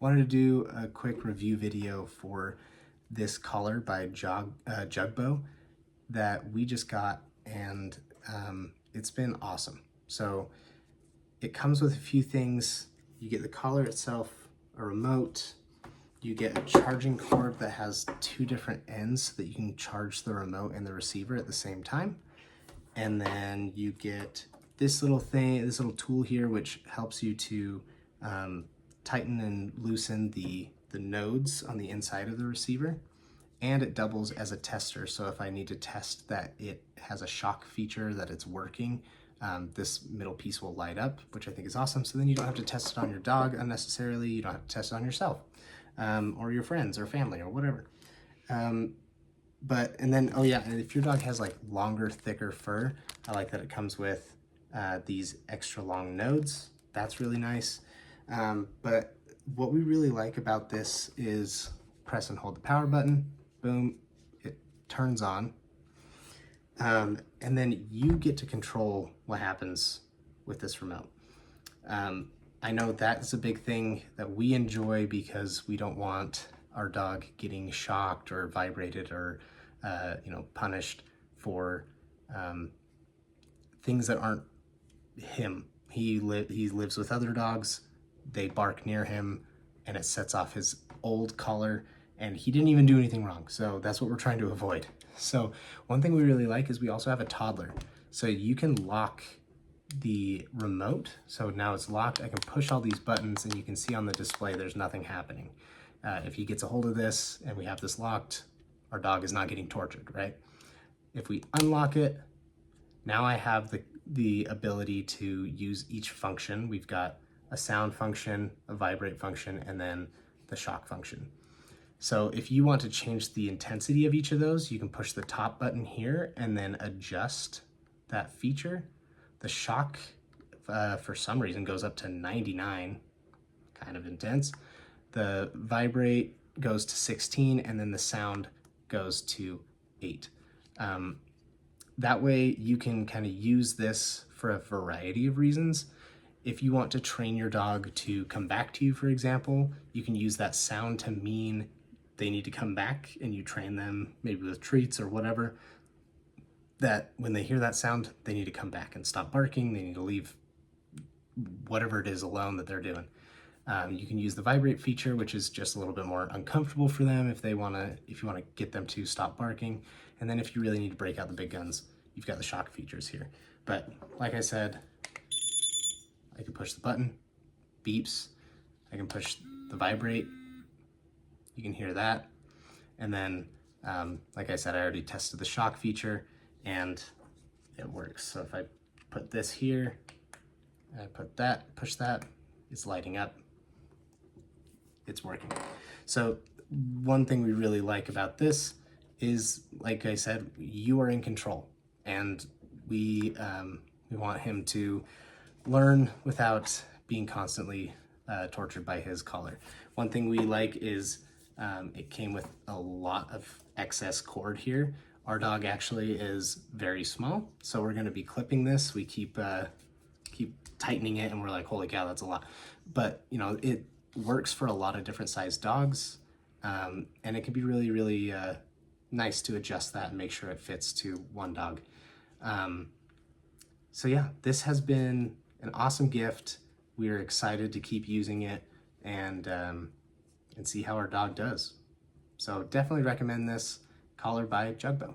wanted to do a quick review video for this collar by Jugbow that we just got, and it's been awesome. So it comes with a few things. You get the collar itself, a remote, you get a charging cord that has two different ends so that you can charge the remote and the receiver at the same time. And then you get this little thing, this little tool here, which helps you to tighten and loosen the nodes on the inside of the receiver. And it doubles as a tester. So if I need to test that it has a shock feature, that it's working, this middle piece will light up, which I think is awesome. So then you don't have to test it on your dog unnecessarily. You don't have to test it on yourself or your friends or family or whatever. And then, oh yeah, and if your dog has like longer, thicker fur, I like that it comes with these extra long nodes. That's really nice. But what we really like about this is press and hold the power button, boom, it turns on. And then you get to control what happens with this remote. I know that's a big thing that we enjoy because we don't want our dog getting shocked or vibrated or punished for things that aren't him. He lives with other dogs, they bark near him, and it sets off his old collar, and he didn't even do anything wrong. So that's what we're trying to avoid. So one thing we really like is we also have a toddler. So you can lock the remote. So now it's locked. I can push all these buttons and you can see on the display there's nothing happening. If he gets a hold of this and we have this locked, our dog is not getting tortured, right? If we unlock it, now I have the ability to use each function. We've got a sound function, a vibrate function, and then the shock function. So if you want to change the intensity of each of those, you can push the top button here and then adjust that feature. The shock, for some reason, goes up to 99, kind of intense. The vibrate goes to 16, and then the sound goes to 8. That way you can kind of use this for a variety of reasons. If you want to train your dog to come back to you, for example, you can use that sound to mean they need to come back, and you train them maybe with treats or whatever, that when they hear that sound, they need to come back and stop barking. They need to leave whatever it is alone that they're doing. You can use the vibrate feature, which is just a little bit more uncomfortable for them if you want to get them to stop barking. And then if you really need to break out the big guns, you've got the shock features here. But like I said, I can push the button, beeps. I can push the vibrate. You can hear that. And then, like I said, I already tested the shock feature and it works. So if I put this here, and I put that, push that, it's lighting up. It's working. So one thing we really like about this is, like I said, you are in control, and we want him to learn without being constantly tortured by his collar. One thing we like is it came with a lot of excess cord here. Our dog actually is very small, so we're going to be clipping this. We keep tightening it, and we're like, holy cow, that's a lot. But it works for a lot of different sized dogs, and it can be really, really nice to adjust that and make sure it fits to one dog. So yeah, this has been an awesome gift. We're excited to keep using it and see how our dog does. So definitely recommend this collar by Jugbow.